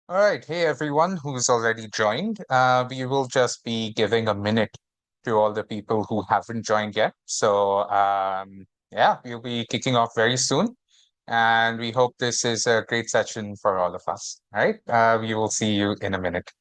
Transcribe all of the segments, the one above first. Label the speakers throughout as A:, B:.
A: All right. Hey, everyone who's already joined. We will just be giving a minute to all the people who haven't joined yet. Yeah, we'll be kicking off very soon. And we hope this is a great session for all of us. All right. We will see you in a minute.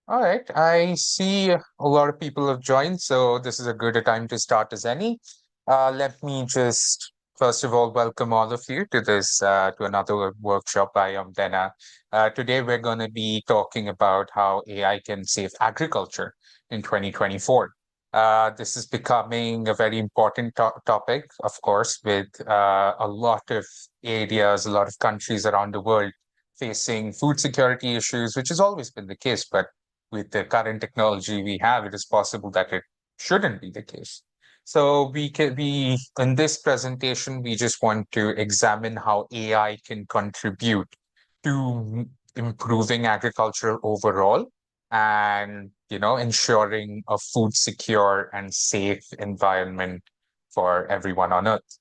A: All right. I see a lot of people have joined, so this is a good a time to start as any. Let me just first of all welcome all of you to this to another workshop by Omdena. Today we're going to be talking about how AI can save agriculture in 2024. This is becoming a very important topic, of course, with a lot of areas, a lot of countries around the world facing food security issues, which has always been the case, but with the current technology we have, it is possible that it shouldn't be the case. So we in this presentation, we just want to examine how AI can contribute to improving agriculture overall and ensuring a food secure and safe environment for everyone on Earth.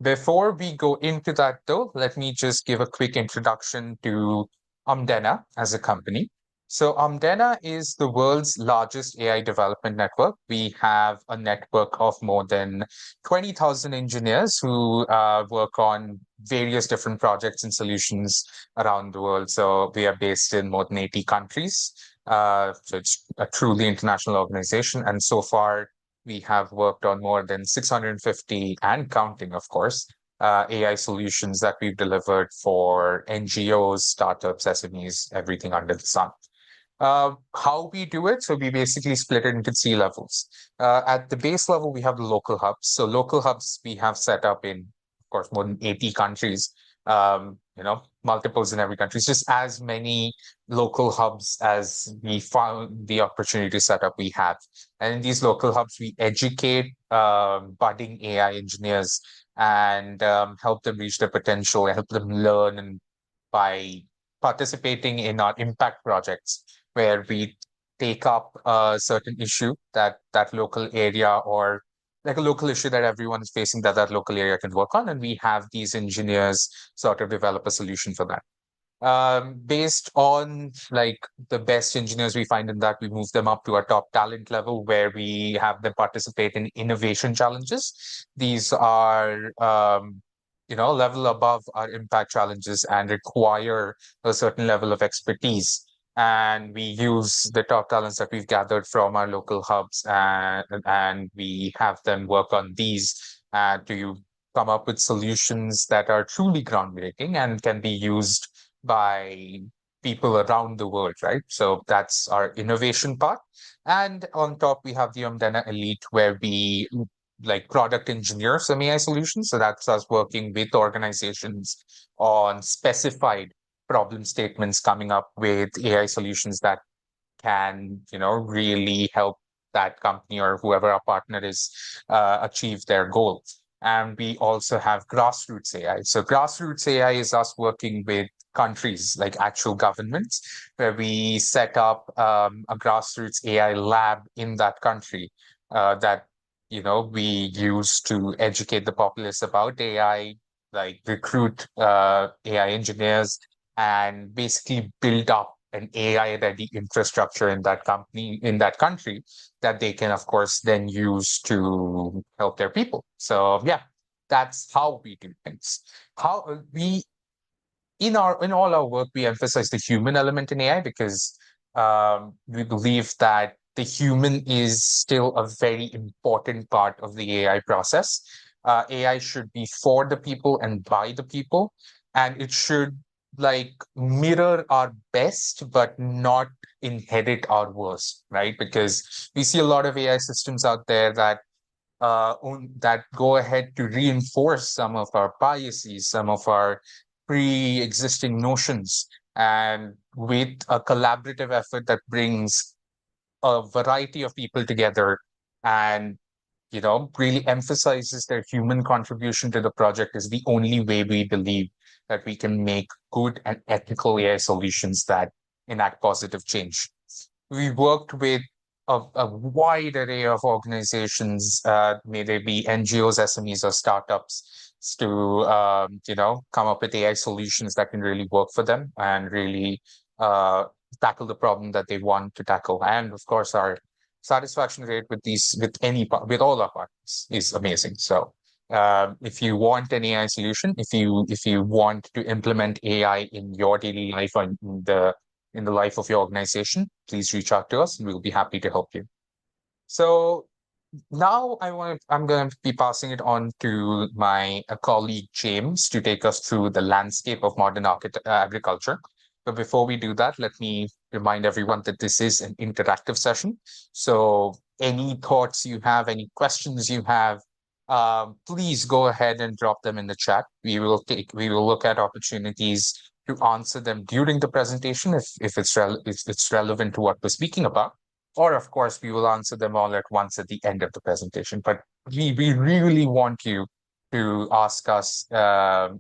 A: Before we go into that, though, let me just give a quick introduction to Omdena as a company. So, Omdena is the world's largest AI development network. We have a network of more than 20,000 engineers who work on various different projects and solutions around the world. So, we are based in more than 80 countries. So, it's a truly international organization. And so far, we have worked on more than 650 and counting, of course, AI solutions that we've delivered for NGOs, startups, SMEs, everything under the sun. How we do it, so we basically split it into three levels. At the base level, we have the local hubs. So local hubs we have set up in, of course, more than 80 countries. Multiples in every country. It's just as many local hubs as we found the opportunity to set up we have. And in these local hubs, we educate budding AI engineers and help them reach their potential, help them learn and by participating in our impact projects where we take up a certain issue that local area or like a local issue that everyone is facing that local area can work on, and we have these engineers sort of develop a solution for that. Based on like the best engineers we find in that, we move them up to our top talent level where we have them participate in innovation challenges. These are level above our impact challenges and require a certain level of expertise. And we use the top talents that we've gathered from our local hubs and we have them work on these to come up with solutions that are truly groundbreaking and can be used by people around the world, right? So that's our innovation part. And on top, we have the Omdena Elite, where we like product engineer some AI solutions. So that's us working with organizations on specified problem statements, coming up with AI solutions that can, really help that company or whoever our partner is achieve their goals. And we also have grassroots AI. So grassroots AI is us working with countries like actual governments, where we set up a grassroots AI lab in that country that we use to educate the populace about AI, like recruit AI engineers, and basically build up an AI ready infrastructure in that company, in that country, that they can, of course, then use to help their people. So, yeah, that's how we do things. How we in all our work, we emphasize the human element in AI because we believe that the human is still a very important part of the AI process. AI should be for the people and by the people, and it should like mirror our best, but not inherit our worst, right? Because we see a lot of AI systems out there that that go ahead to reinforce some of our biases, some of our pre-existing notions, and with a collaborative effort that brings a variety of people together and really emphasizes their human contribution to the project is the only way we believe that we can make good and ethical AI solutions that enact positive change. We worked with a wide array of organizations, may they be NGOs, SMEs, or startups, to come up with AI solutions that can really work for them and really uh, tackle the problem that they want to tackle. And of course, our satisfaction rate with all our partners is amazing. So if you want an AI solution, if you want to implement AI in your daily life or in the life of your organization, please reach out to us and we'll be happy to help you. So now I'm going to be passing it on to my colleague James to take us through the landscape of modern agriculture. But before we do that, let me remind everyone that this is an interactive session. So any thoughts you have, any questions you have, please go ahead and drop them in the chat. We will look at opportunities to answer them during the presentation if it's relevant to what we're speaking about. Or, of course, we will answer them all at once at the end of the presentation. But we really want you to ask us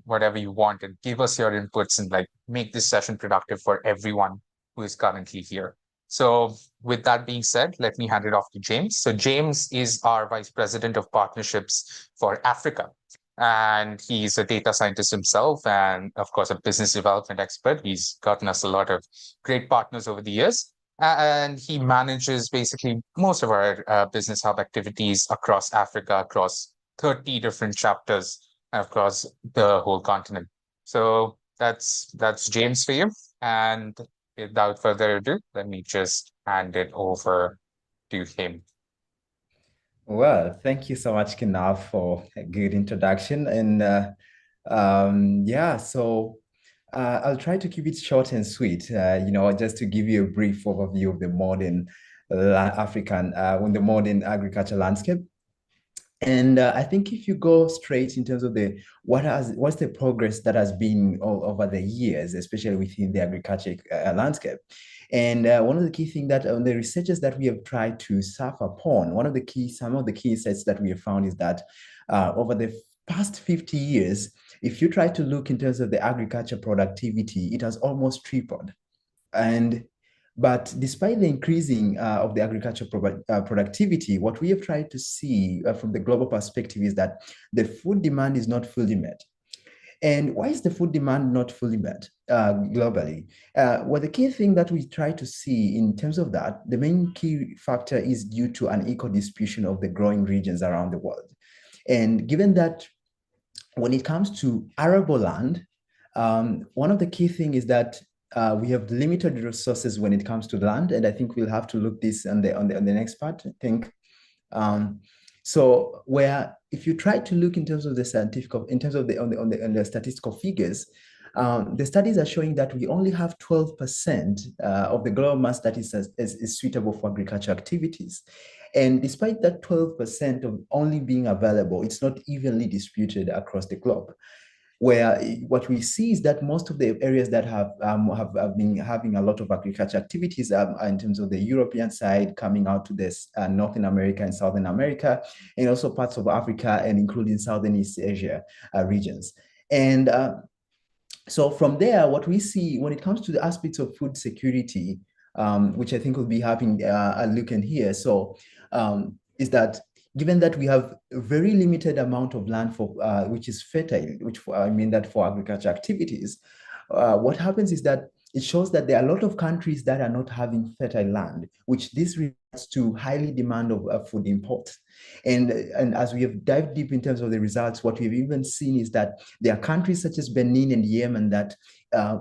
A: whatever you want and give us your inputs and make this session productive for everyone who is currently here. So with that being said, let me hand it off to James. So James is our Vice President of Partnerships for Africa. And he's a data scientist himself and, of course, a business development expert. He's gotten us a lot of great partners over the years. And he manages basically most of our business hub activities across Africa, across 30 different chapters, across the whole continent. So that's James for you. And without further ado, let me just hand it over to him.
B: Well, thank you so much, Kinav, for a good introduction. And yeah, so I'll try to keep it short and sweet, just to give you a brief overview of the modern the modern agriculture landscape. And I think if you go straight in terms of what's the progress that has been over the years, especially within the agriculture landscape. And one of the key things that the researchers that we have tried to surf upon, some of the key insights that we have found is that over the past 50 years, if you try to look in terms of the agriculture productivity, it has almost tripled. But despite the increasing of the agricultural productivity, what we have tried to see from the global perspective is that the food demand is not fully met. And why is the food demand not fully met globally? Well, the key thing that we try to see in terms of that, the main key factor is due to an equal distribution of the growing regions around the world. And given that when it comes to arable land, one of the key things is that we have limited resources when it comes to land, and I think we'll have to look this on the next part. I think so. Where if you try to look in terms of the the statistical figures, the studies are showing that we only have 12% of the global mass that is suitable for agriculture activities. And despite that 12% of only being available, it's not evenly distributed across the globe. Where what we see is that most of the areas that have been having a lot of agriculture activities in terms of the European side coming out to this Northern America and Southern America, and also parts of Africa and including Southern East Asia regions. And so from there, what we see when it comes to the aspects of food security, which I think we'll be having a look in here, so is that given that we have a very limited amount of land for which is fertile, I mean that for agriculture activities, what happens is that it shows that there are a lot of countries that are not having fertile land, which this relates to highly demand of food imports. And as we have dived deep in terms of the results, what we've even seen is that there are countries such as Benin and Yemen that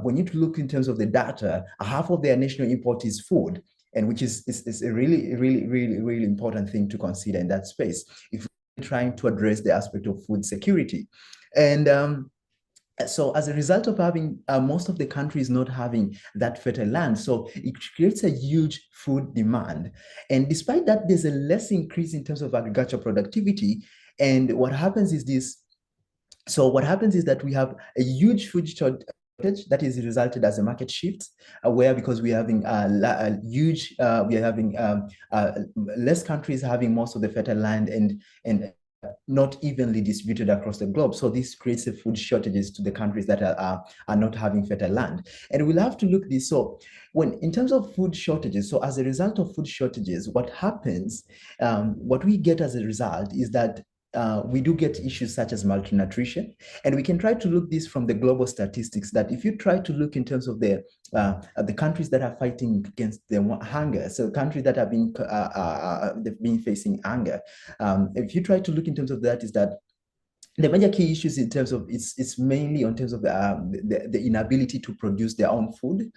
B: when you look in terms of the data, half of their national import is food, and which is a really important thing to consider in that space if we're trying to address the aspect of food security. And So as a result of having most of the countries not having that fertile land, so it creates a huge food demand. And despite that, there's a less increase in terms of agricultural productivity. And what happens is this. So what happens is that we have a huge food shortage that is resulted as a market shift, where because we're having a huge, we are having less countries having most of the fertile land and not evenly distributed across the globe. So this creates a food shortages to the countries that are not having fertile land. And we'll have to look this. So when in terms of food shortages, so as a result of food shortages, what happens, what we get as a result is that we do get issues such as malnutrition. And we can try to look this from the global statistics that if you try to look in terms of the countries that are fighting against the hunger, so countries that have they've been facing hunger, if you try to look in terms of that, is that the major key issues in terms of it's mainly in terms of the inability to produce their own food,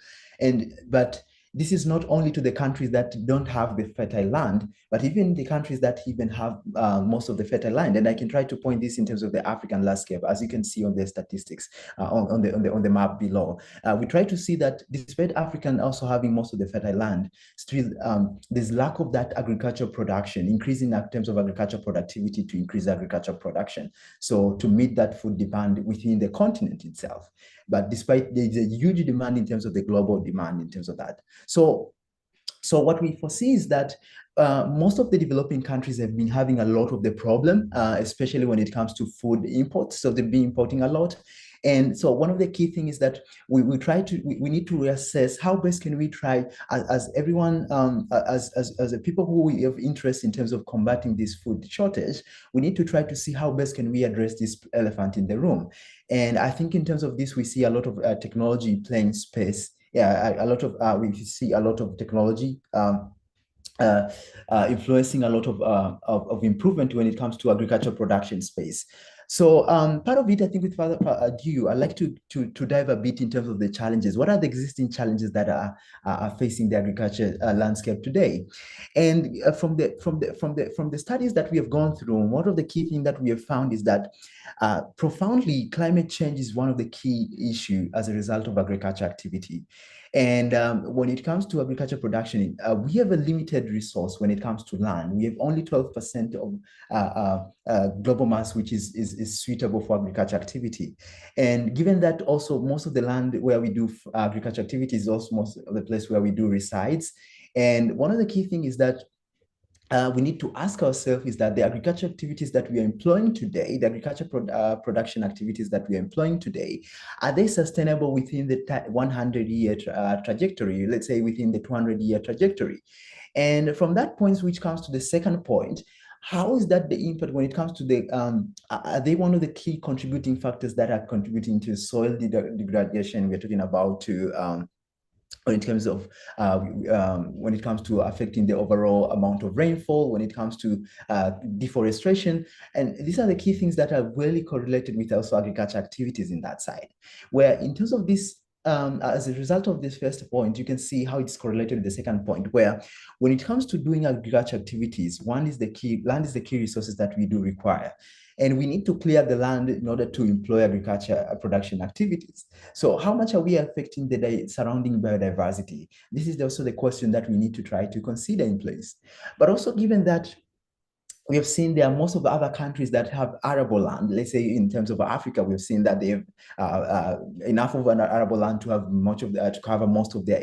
B: but this is not only to the countries that don't have the fertile land, but even the countries that even have most of the fertile land. And I can try to point this in terms of the African landscape, as you can see on the statistics on the map below. We try to see that despite African also having most of the fertile land, still there's lack of that agricultural production, increasing in terms of agricultural productivity to increase agricultural production. So to meet that food demand within the continent itself. But despite there's a huge demand in terms of the global demand in terms of that. So what we foresee is that most of the developing countries have been having a lot of the problem, especially when it comes to food imports. So they've been importing a lot. And so one of the key things is that we we need to reassess how best can we try as everyone, as a people who have interest in terms of combating this food shortage, we need to try to see how best can we address this elephant in the room. And I think in terms of this, we see a lot of technology playing space. Yeah, a lot of we see a lot of technology uh, influencing a lot of improvement when it comes to agricultural production space. So part of it, I think, with further ado, I'd like to dive a bit in terms of the challenges. What are the existing challenges that are facing the agriculture landscape today? And from the studies that we have gone through, one of the key things that we have found is that profoundly climate change is one of the key issues as a result of agriculture activity. And when it comes to agriculture production, we have a limited resource when it comes to land. We have only 12% of global mass, which is suitable for agriculture activity. And given that also most of the land where we do agriculture activity is also most of the place where we do resides. And one of the key things is that we need to ask ourselves is that the agriculture activities that we are employing today, the agriculture production activities that we are employing today, are they sustainable within the 100-year trajectory, let's say within the 200-year trajectory? And from that point, which comes to the second point, how is that the impact when it comes to the, are they one of the key contributing factors that are contributing to soil degradation we're talking about to, in terms of when it comes to affecting the overall amount of rainfall, when it comes to deforestation. And these are the key things that are really correlated with also agriculture activities in that side. Where in terms of this, as a result of this first point, you can see how it's correlated with the second point, where when it comes to doing agriculture activities, land is the key resources that we do require. And we need to clear the land in order to employ agriculture production activities. So how much are we affecting the surrounding biodiversity? This is also the question that we need to try to consider in place. But also given that we have seen there are most of the other countries that have arable land. Let's say in terms of Africa, we've seen that they have enough of an arable land to have to cover most of their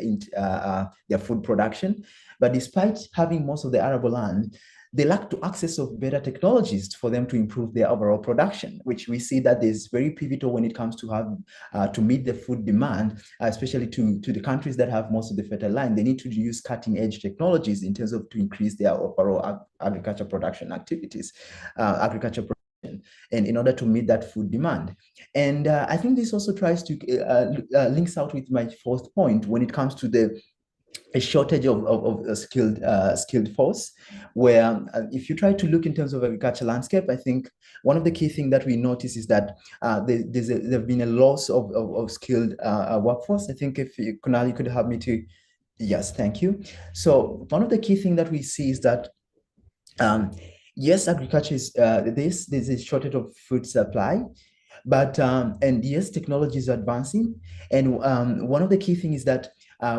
B: food production. But despite having most of the arable land, they lack to access of better technologies for them to improve their overall production, which we see that is very pivotal when it comes to have to meet the food demand, especially to the countries that have most of the fertile land. They need to use cutting edge technologies in terms of to increase their overall agriculture production activities, agriculture production, and in order to meet that food demand. And I think this also tries to links out with my fourth point when it comes to a shortage of a skilled force, where if you try to look in terms of agriculture landscape, I think one of the key things that we notice is that there's been a loss of skilled workforce. I think if Kunal, you could help me to, yes, thank you. So one of the key things that we see is that yes, agriculture is there's a shortage of food supply, But and yes, technology is advancing, and one of the key things is that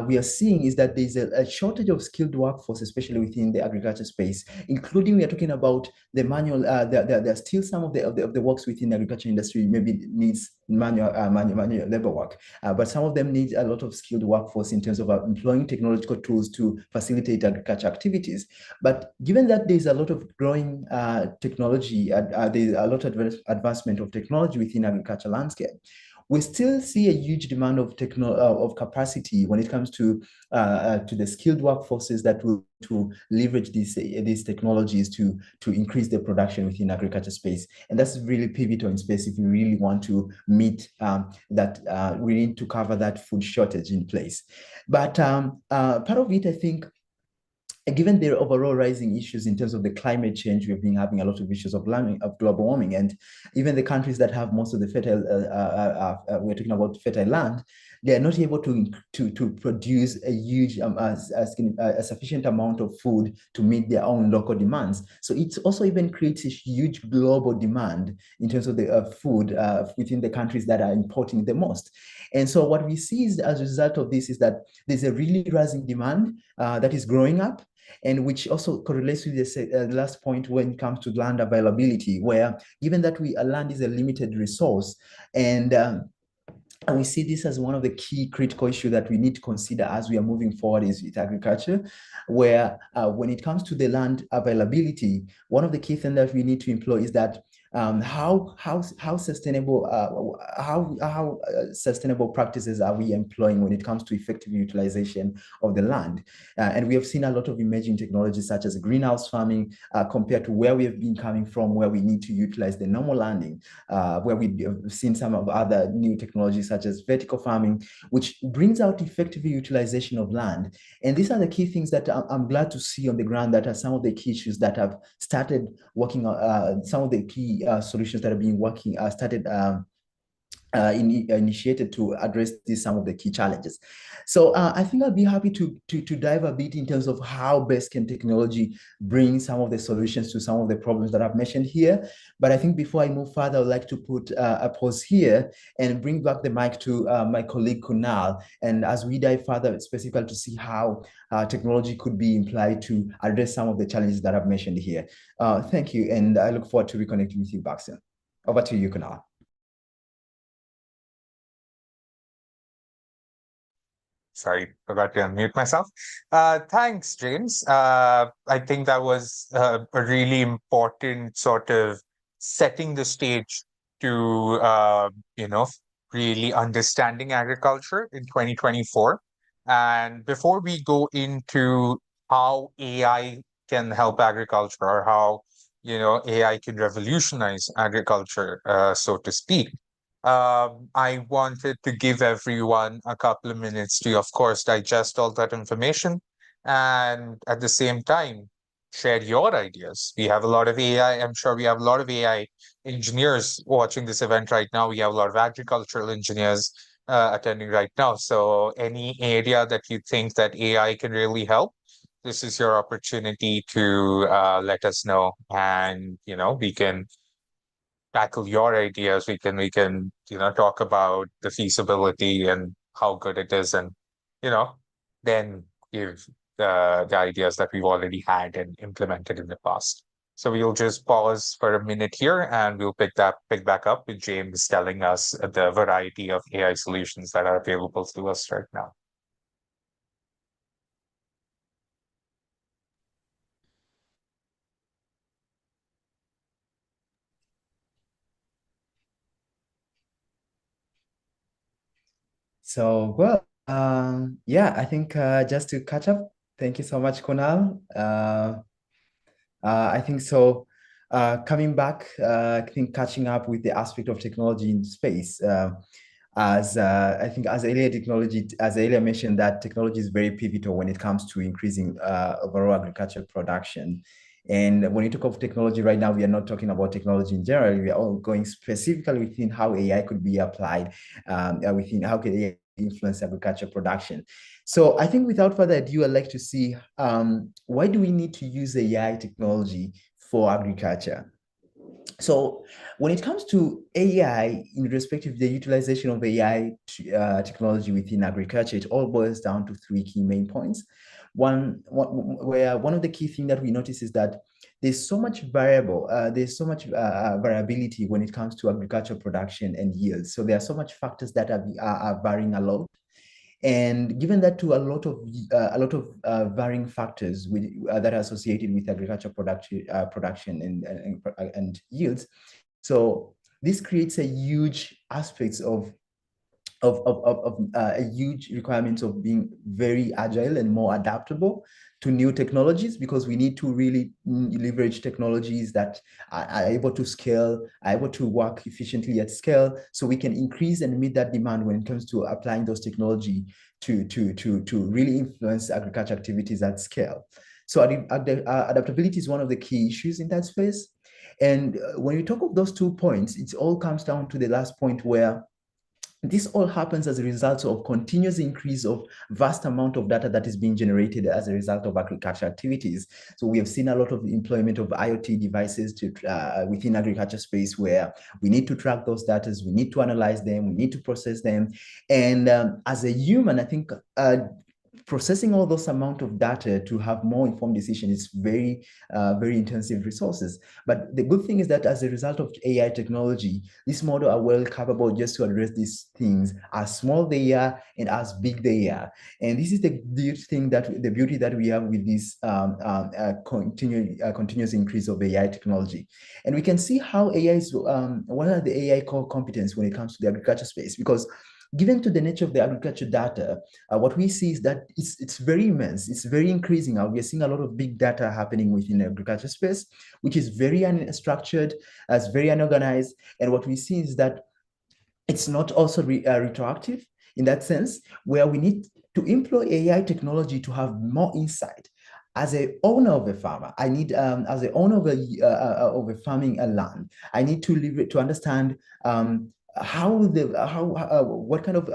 B: we are seeing is that there's a shortage of skilled workforce, especially within the agriculture space, including we are talking about the manual. There are still some of the works within the agriculture industry maybe needs manual labor work, but some of them need a lot of skilled workforce in terms of employing technological tools to facilitate agriculture activities. But given that there's a lot of growing technology, there's a lot of advancement of technology within agriculture landscape, we still see a huge demand of of capacity when it comes to the skilled workforces that will to leverage these technologies to increase the production within agriculture space. And that's really pivotal in space if we really want to meet that we need to cover that food shortage in place. But part of it, I think, given the overall rising issues in terms of the climate change, we've been having a lot of issues of global warming, and even the countries that have most of the fertile, we're talking about fertile land, they are not able to produce a huge, a sufficient amount of food to meet their own local demands. So it also even creates a huge global demand in terms of the food within the countries that are importing the most. And so what we see is, as a result of this, is that there's a really rising demand that is growing up, and which also correlates with the last point when it comes to land availability, where given that land is a limited resource, and we see this as one of the key critical issues that we need to consider as we are moving forward is with agriculture, where when it comes to the land availability, one of the key things that we need to employ is that how sustainable sustainable practices are we employing when it comes to effective utilization of the land? And we have seen a lot of emerging technologies such as greenhouse farming compared to where we have been coming from, where we need to utilize the normal landing, where we've seen some of other new technologies such as vertical farming, which brings out effective utilization of land. And these are the key things that I'm glad to see on the ground that are some of the key issues that have started working on, some of the key solutions that have been working, initiated to address some of the key challenges. So I think I'll be happy to dive a bit in terms of how best can technology bring some of the solutions to some of the problems that I've mentioned here. But I think before I move further, I'd like to put a pause here and bring back the mic to my colleague Kunal. And as we dive further, specifically to see how technology could be applied to address some of the challenges that I've mentioned here. Thank you. And I look forward to reconnecting with you back soon. Over to you, Kunal.
A: Sorry, forgot to unmute myself. Thanks, James. I think that was a really important sort of setting the stage to, really understanding agriculture in 2024. And before we go into how AI can help agriculture or how, AI can revolutionize agriculture, so to speak, I wanted to give everyone a couple of minutes to, of course, digest all that information and at the same time share your ideas. We have a lot of AI. I'm sure we have a lot of AI engineers watching this event right now. We have a lot of agricultural engineers attending right now. So any area that you think that AI can really help, this is your opportunity to let us know, and we can tackle your ideas. We can talk about the feasibility and how good it is, and you know then give the ideas that we've already had and implemented in the past. So we'll just pause for a minute here, and we'll pick back up with James telling us the variety of AI solutions that are available to us right now.
B: So, well, yeah, I think just to catch up, thank you so much, Kunal. I think so. Coming back, I think catching up with the aspect of technology in space, as I think as earlier mentioned, that technology is very pivotal when it comes to increasing overall agricultural production. And when you talk of technology right now, we are not talking about technology in general. We are all going specifically within how AI could be applied, within how can AI influence agriculture production. So I think without further ado, I'd like to see why do we need to use AI technology for agriculture? So when it comes to AI, in respect of the utilization of AI technology within agriculture, it all boils down to three key main points. Where one of the key things that we notice is that there's so much variability when it comes to agricultural production and yields. So there are so much factors that are varying a lot. And given that to a lot of varying factors that are associated with agricultural production and yields, so this creates a huge aspects of a huge requirement of being very agile and more adaptable to new technologies, because we need to really leverage technologies that are able to scale, are able to work efficiently at scale, so we can increase and meet that demand when it comes to applying those technology to really influence agriculture activities at scale. So adaptability is one of the key issues in that space. And when you talk of those 2 points, it all comes down to the last point, where this all happens as a result of continuous increase of vast amount of data that is being generated as a result of agriculture activities. So we have seen a lot of employment of IoT devices within agriculture space, where we need to track those data, we need to analyze them, we need to process them. And as a human, I think processing all those amount of data to have more informed decision is very intensive resources. But the good thing is that as a result of AI technology, this model are well capable just to address these things, as small they are and as big they are. And this is the beauty that we have with this continuous increase of AI technology. And we can see how AI is what are the AI core competence when it comes to the agriculture space, because given to the nature of the agriculture data, what we see is that it's very immense, it's very increasing. We are seeing a lot of big data happening within the agriculture space, which is very unstructured, it's very unorganized. And what we see is that it's not also retroactive in that sense, where we need to employ AI technology to have more insight. As a owner of a farmer, I need, as a owner of a farming land, I need to understand what kind of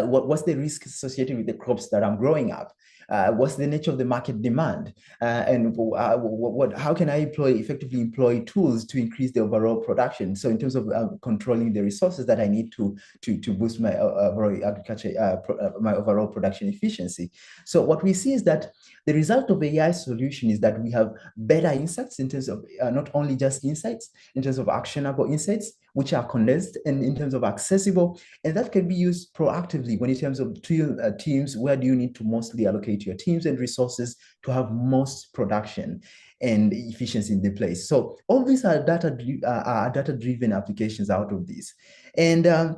B: what's the risk associated with the crops that I'm growing up? What's the nature of the market demand? And how can I effectively employ tools to increase the overall production? So in terms of controlling the resources that I need to boost my overall agriculture, my overall production efficiency. So what we see is that the result of AI solution is that we have better insights in terms of not only just insights, in terms of actionable insights, which are condensed, and in terms of accessible, and that can be used proactively when in terms of teams, where do you need to mostly allocate your teams and resources to have most production and efficiency in the place. So all these are data-driven applications out of this. And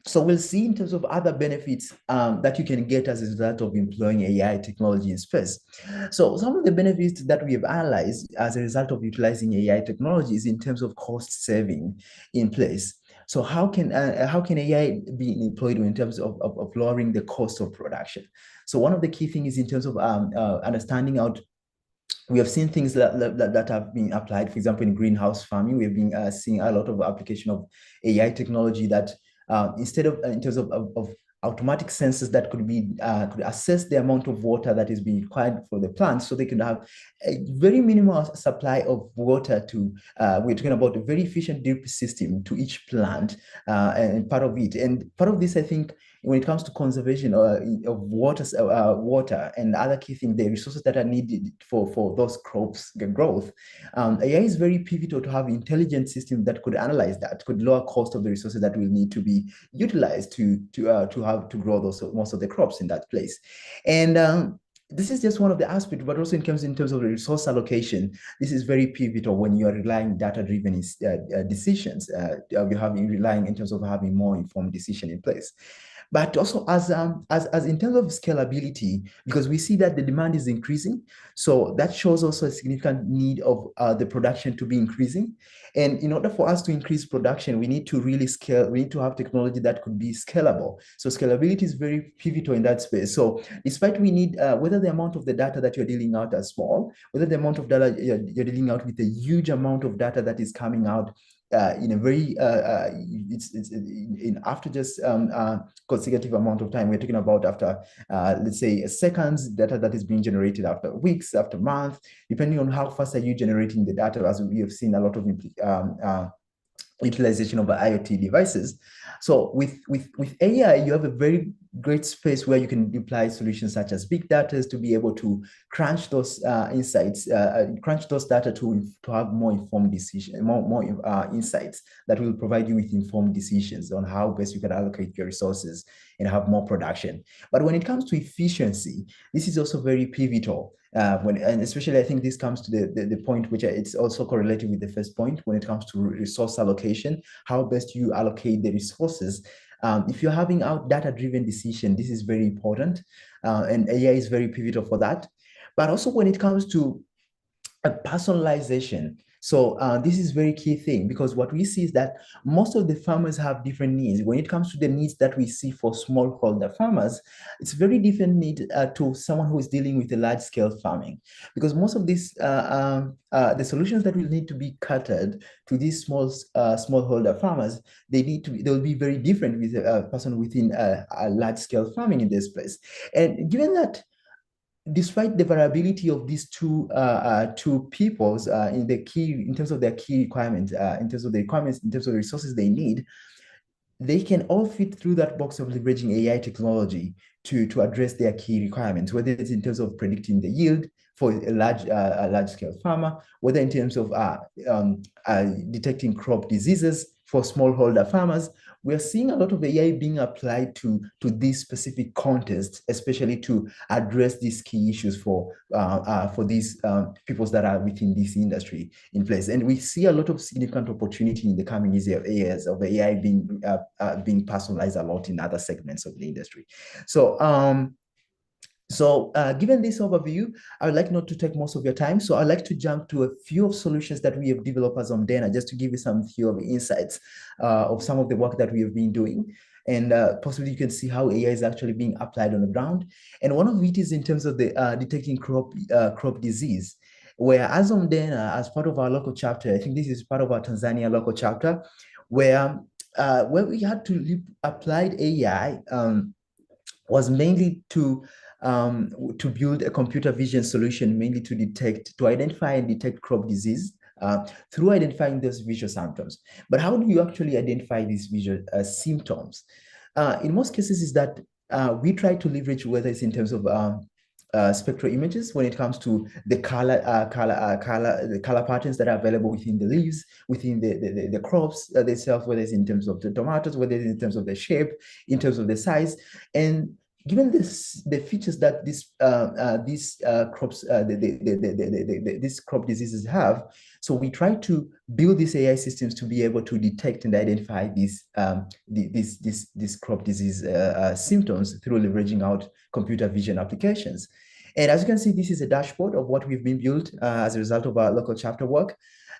B: so we'll see in terms of other benefits that you can get as a result of employing AI technology in space. So some of the benefits that we have analyzed as a result of utilizing AI technologies in terms of cost saving in place. So how can AI be employed in terms of lowering the cost of production? So one of the key things is in terms of understanding out. We have seen things that have been applied, for example, in greenhouse farming. We've been seeing a lot of application of AI technology that instead of in terms of automatic sensors that could assess the amount of water that is being required for the plants, so they can have a very minimal supply of water to we're talking about a very efficient drip system to each plant, and part of this, I think, when it comes to conservation of water and other key things, the resources that are needed for those crops growth, AI is very pivotal to have intelligent systems that could analyze that, could lower cost of the resources that will need to be utilized to grow most of the crops in that place. And this is just one of the aspects, but also in terms of the resource allocation, this is very pivotal when you are relying data-driven decisions. Relying in terms of having more informed decision in place. But also as in terms of scalability, because we see that the demand is increasing, so that shows also a significant need of the production to be increasing. And in order for us to increase production, we need to really scale. We need to have technology that could be scalable. So scalability is very pivotal in that space. So despite we need, whether the amount of the data that you're dealing out are small, whether the amount of data you're dealing out with a huge amount of data that is coming out in a very it's in after just consecutive amount of time. We're talking about after let's say seconds, data that is being generated after weeks, after months, depending on how fast are you generating the data. As we have seen a lot of utilization of IoT devices. So with AI, you have a very great space where you can apply solutions such as big data to be able to crunch those insights, crunch those data to have more informed decision, more insights that will provide you with informed decisions on how best you can allocate your resources and have more production. But when it comes to efficiency, this is also very pivotal. And especially I think this comes to the point which it's also correlated with the first point when it comes to resource allocation, how best you allocate the resources. If you're having out data-driven decision, this is very important, and AI is very pivotal for that. But also when it comes to personalization. So this is very key thing, because what we see is that most of the farmers have different needs. When it comes to the needs that we see for smallholder farmers, it's very different need to someone who is dealing with a large scale farming, because most of these the solutions that will need to be catered to these smallholder farmers, they'll be very different with a person within a large scale farming in this place. And given that despite the variability of these two peoples in terms of their key requirements, in terms of the requirements, in terms of the resources they need, they can all fit through that box of leveraging AI technology to address their key requirements, whether it's in terms of predicting the yield for a large scale farmer, whether in terms of detecting crop diseases for smallholder farmers. We're seeing a lot of AI being applied to these specific contexts, especially to address these key issues for these peoples that are within this industry in place. And we see a lot of significant opportunity in the coming years of AI being personalized a lot in other segments of the industry. So given this overview, I would like not to take most of your time. So I'd like to jump to a few of solutions that we have developed as Omdena, just to give you some few of the insights of some of the work that we have been doing. And possibly you can see how AI is actually being applied on the ground. And one of it is in terms of the detecting crop disease, where as Omdena, as part of our local chapter, I think this is part of our Tanzania local chapter, where we had to applied AI was mainly to build a computer vision solution, mainly to identify and detect crop disease through identifying those visual symptoms. But how do you actually identify these visual symptoms? In most cases is that we try to leverage, whether it's in terms of spectral images when it comes to the color patterns that are available within the leaves, within the crops themselves, whether it's in terms of the tomatoes, whether it's in terms of the shape, in terms of the size. And given the features that these crops, these crop diseases have, so we try to build these AI systems to be able to detect and identify these crop disease symptoms through leveraging out computer vision applications. And as you can see, this is a dashboard of what we've been built as a result of our local chapter work.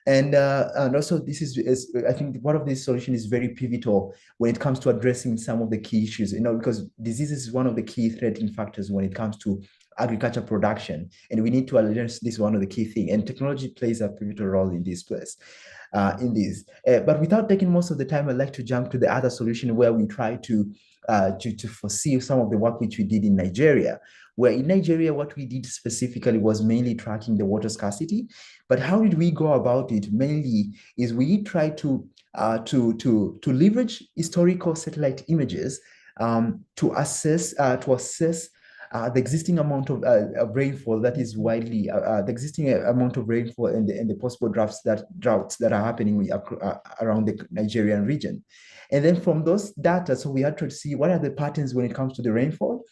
B: And also this is I think one of these solutions is very pivotal when it comes to addressing some of the key issues, because disease is one of the key threatening factors when it comes to agriculture production. And we need to address this one of the key things. And technology plays a pivotal role in this place. But without taking most of the time, I'd like to jump to the other solution where we try to foresee some of the work which we did in Nigeria, where in Nigeria, what we did specifically was mainly tracking the water scarcity. But how did we go about it? Mainly is we try to leverage historical satellite images to assess the existing amount of rainfall that is widely the existing amount of rainfall and the possible droughts that are happening around the Nigerian region. And then from those data, so we had to see what are the patterns when it comes to the rainfall,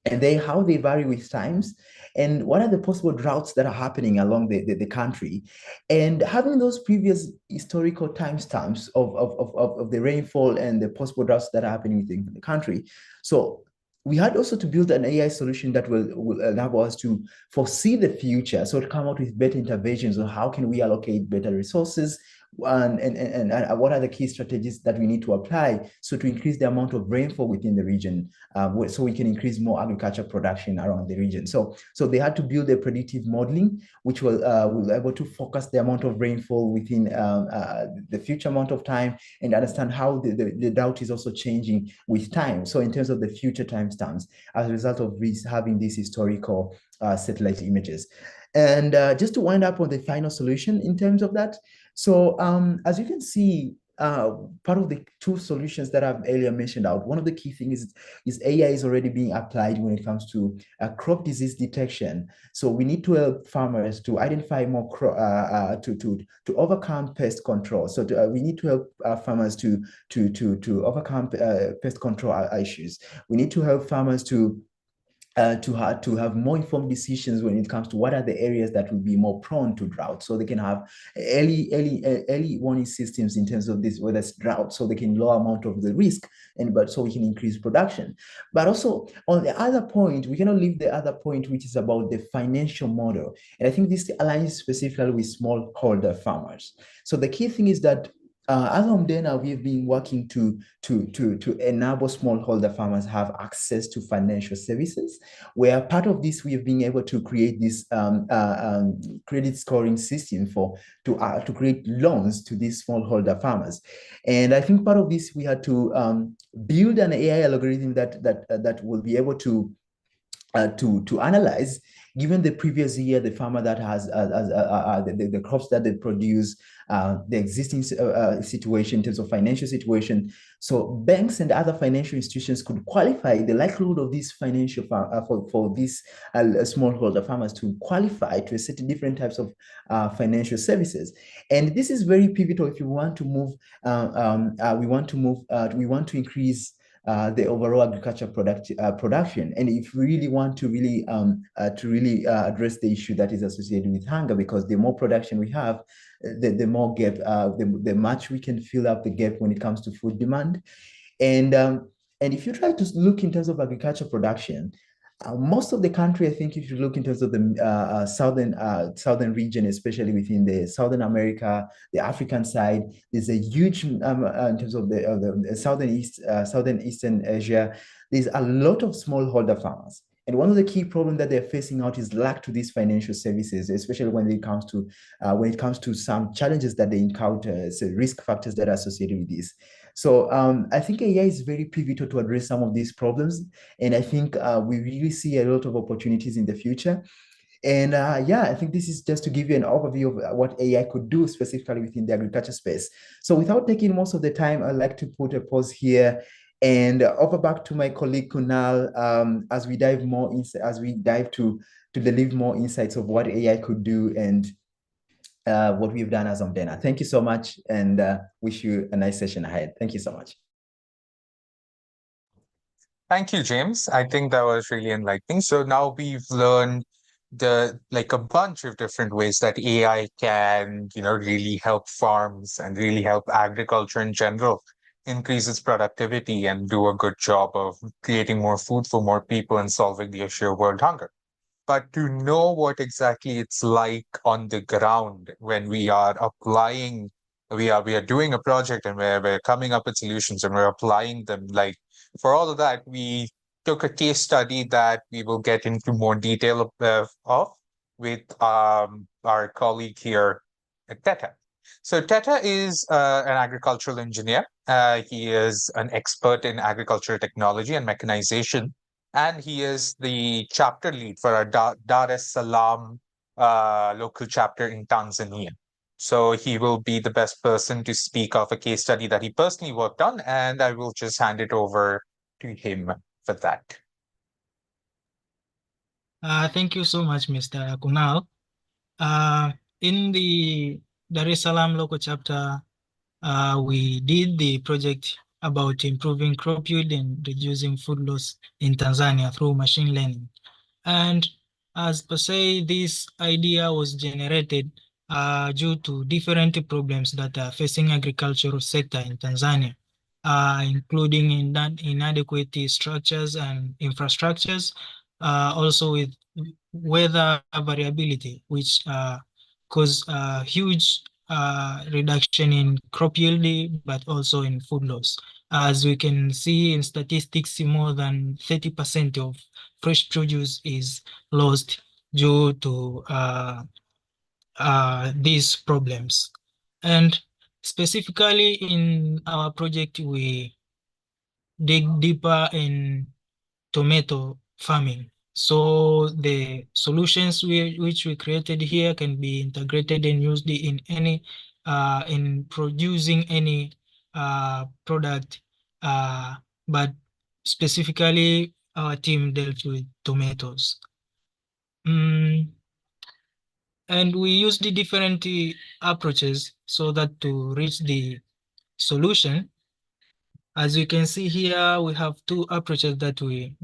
B: and how they vary with times, and what are the possible droughts that are happening along the country. And having those previous historical timestamps of the rainfall and the possible droughts that are happening within the country. So we had also to build an AI solution that will enable us to foresee the future, so to come out with better interventions on how can we allocate better resources, and what are the key strategies that we need to apply so to increase the amount of rainfall within the region, so we can increase more agriculture production around the region. So they had to build a predictive modeling, which will able to focus the amount of rainfall within the future amount of time, and understand how the drought is also changing with time. So in terms of the future timestamps, as a result of this, having these historical satellite images. And just to wind up on the final solution in terms of that. So as you can see, part of the two solutions that I've earlier mentioned out, one of the key things is AI is already being applied when it comes to crop disease detection. So we need to help farmers to identify more to overcome pest control. So we need to help farmers to overcome pest control issues. We need to help farmers to have more informed decisions when it comes to what are the areas that will be more prone to drought, so they can have early warning systems in terms of this, whether it's drought, so they can lower amount of the risk, but so we can increase production. But also on the other point, we cannot leave the other point, which is about the financial model. And I think this aligns specifically with smallholder farmers. So the key thing is that as Omdena, we've been working to enable smallholder farmers have access to financial services. Where part of this, we have been able to create this credit scoring system to create loans to these smallholder farmers. And I think part of this, we had to build an AI algorithm that will be able to analyze, given the previous year, the farmer that has the crops that they produce, the existing situation in terms of financial situation. So banks and other financial institutions could qualify the likelihood of these financial for these smallholder farmers to qualify to a certain different types of financial services. And this is very pivotal if you want to move. We want to increase the overall agriculture production, and if we really want to address the issue that is associated with hunger, because the more production we have, the more gap, the much we can fill up the gap when it comes to food demand. And if you try to look in terms of agriculture production, most of the country, I think, if you look in terms of the southern region, especially within the Southern America, the African side, there's a huge in terms of the southeastern Asia. There's a lot of smallholder farmers. And one of the key problems that they're facing out is lack to these financial services, especially when it comes to some challenges that they encounter, so risk factors that are associated with this. So I think AI is very pivotal to address some of these problems. And I think we really see a lot of opportunities in the future. And yeah, I think this is just to give you an overview of what AI could do specifically within the agriculture space. So without taking most of the time, I'd like to put a pause here and over back to my colleague Kunal as we dive to deliver more insights of what AI could do and what we've done as Omdena. Thank you so much, and wish you a nice session ahead. Thank you so much.
A: Thank you, James. I think that was really enlightening. So now we've learned a bunch of different ways that AI can, really help farms and really help agriculture in general increase its productivity and do a good job of creating more food for more people and solving the issue of world hunger. But to know what exactly it's like on the ground when we are applying, we are doing a project and we're coming up with solutions and we're applying them. Like for all of that, we took a case study that we will get into more detail of with our colleague here at Teta. So Teta is an agricultural engineer. He is an expert in agricultural technology and mechanization, and he is the chapter lead for our Dar es Salaam local chapter in Tanzania. So he will be the best person to speak of a case study that he personally worked on, and I will just hand it over to him for that.
C: Thank you so much, Mr. Kunal. In the Dar es Salaam local chapter, we did the project about improving crop yield and reducing food loss in Tanzania through machine learning. And as per se, this idea was generated due to different problems that are facing agricultural sector in Tanzania, including inadequate structures and infrastructures, also with weather variability, which cause huge reduction in crop yield, but also in food loss. As we can see in statistics, more than 30% of fresh produce is lost due to these problems. And specifically in our project, we dig deeper in tomato farming. So the solutions which we created here can be integrated and used in any in producing any product, but specifically our team dealt with tomatoes. And we used the different approaches so that to reach the solution. As you can see here, we have two approaches that we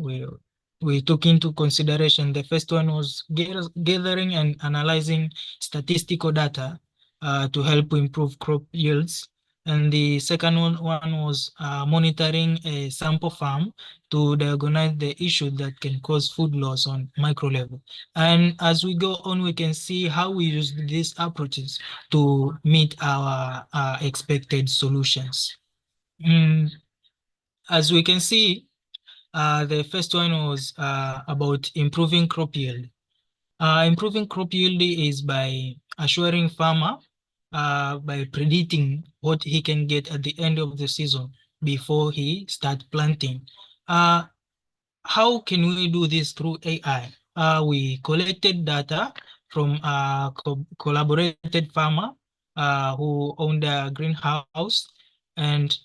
C: took into consideration. The first one was gathering and analyzing statistical data to help improve crop yields. And the second one was monitoring a sample farm to diagnose the issue that can cause food loss on micro level. And as we go on, we can see how we use these approaches to meet our expected solutions. Mm, as we can see, the first one was about improving crop yield. Improving crop yield is by assuring farmer by predicting what he can get at the end of the season before he start planting. Uh, how can we do this through AI? We collected data from a collaborated farmer who owned a greenhouse, and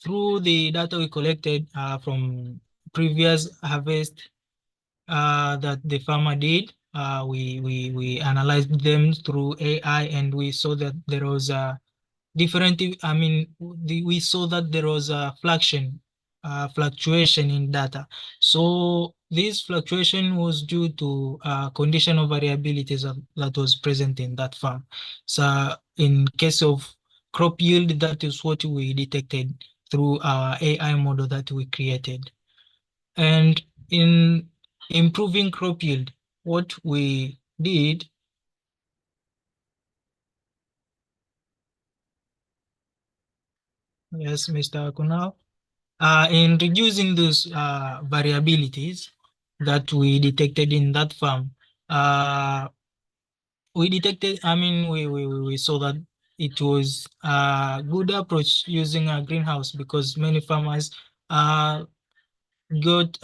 C: through the data we collected from previous harvest that the farmer did, we analyzed them through AI, and we saw that there was a different, we saw that there was a fluctuation in data. So this fluctuation was due to conditional variabilities that was present in that farm. So in case of crop yield, that is what we detected through our AI model that we created. And in improving crop yield, what we did, yes, Mr. Kunal, in reducing those variabilities that we detected in that farm, we detected, we saw that it was a good approach using a greenhouse, because many farmers got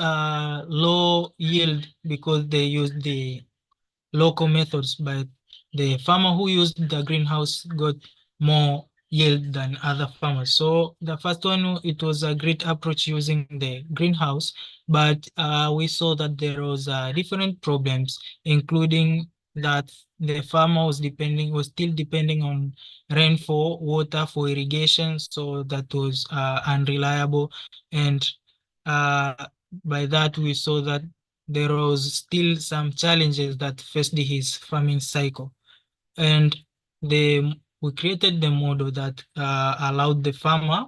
C: low yield because they used the local methods, but the farmer who used the greenhouse got more yield than other farmers. So the first one, it was a great approach using the greenhouse, but we saw that there was different problems, including that the farmer was still depending on rainfall water for irrigation, so that was unreliable. And uh, by that we saw that there was still some challenges that faced his farming cycle. And we created the model that allowed the farmer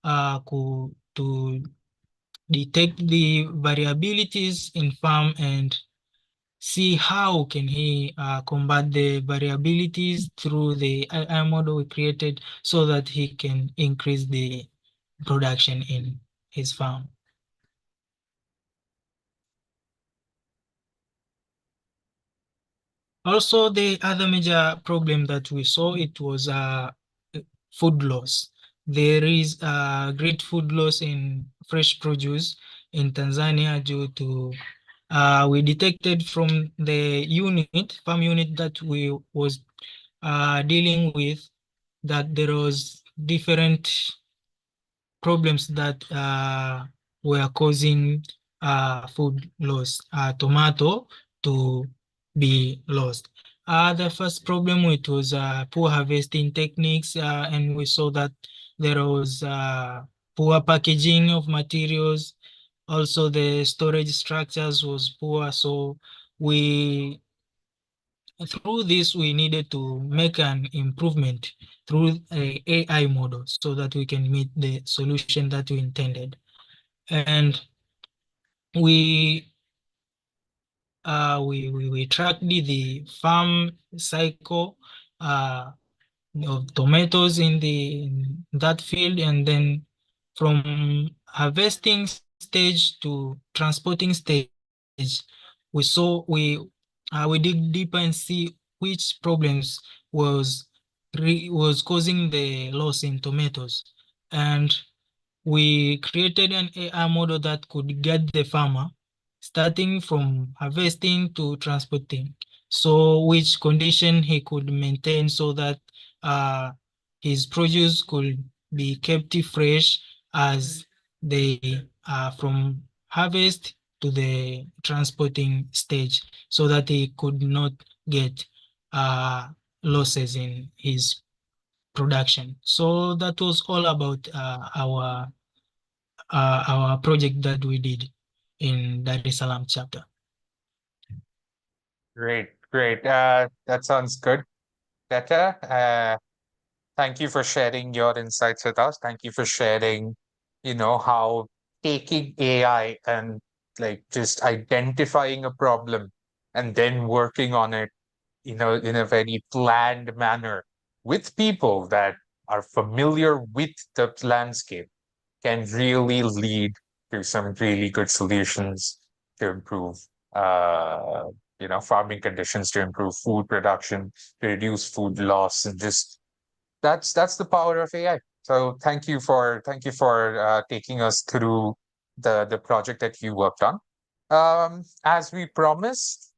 C: to detect the variabilities in farm and see how can he combat the variabilities through the AI model we created, so that he can increase the production in his farm. Also, the other major problem that we saw, it was food loss. There is great food loss in fresh produce in Tanzania due to we detected from the farm unit that we was dealing with, that there was different problems that were causing food loss, tomato to be lost. The first problem, it was poor harvesting techniques, and we saw that there was poor packaging of materials. Also, the storage structures was poor. So through this, we needed to make an improvement through a AI model so that we can meet the solution that we intended. And we tracked the farm cycle of tomatoes in that field, and then from harvesting stage to transporting stage, we dig deeper and see which problems was causing the loss in tomatoes, and we created an AI model that could guide the farmer starting from harvesting to transporting. So which condition he could maintain so that uh, his produce could be kept fresh as they from harvest to the transporting stage, so that he could not get uh, losses in his production. So that was all about our project that we did in Dar es Salaam chapter.
A: Great, great. That sounds good. Teta, thank you for sharing your insights with us. Thank you for sharing, how taking AI and like just identifying a problem and then working on it, in a very planned manner with people that are familiar with the landscape can really lead to some really good solutions to improve, uh, farming conditions, to improve food production, to reduce food loss, and just that's the power of AI. So thank you for taking us through the project that you worked on. As we promised,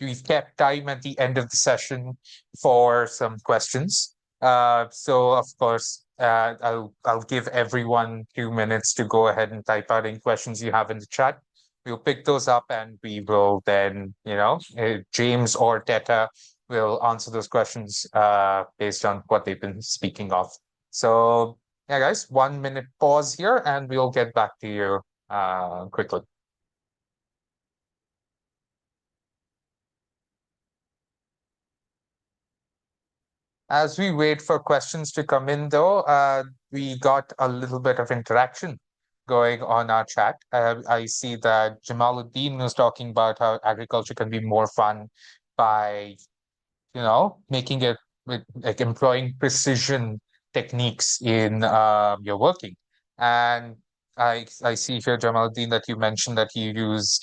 A: we've kept time at the end of the session for some questions. So of course, I'll give everyone 2 minutes to go ahead and type out any questions you have in the chat. We'll pick those up and we will then, James or Teta will answer those questions based on what they've been speaking of. So yeah, guys, 1 minute pause here and we'll get back to you quickly. As we wait for questions to come in, though, we got a little bit of interaction going on our chat. I see that Jamaluddin was talking about how agriculture can be more fun by, making it with like employing precision techniques in your working. And I see here, Jamaluddin, that you mentioned that you used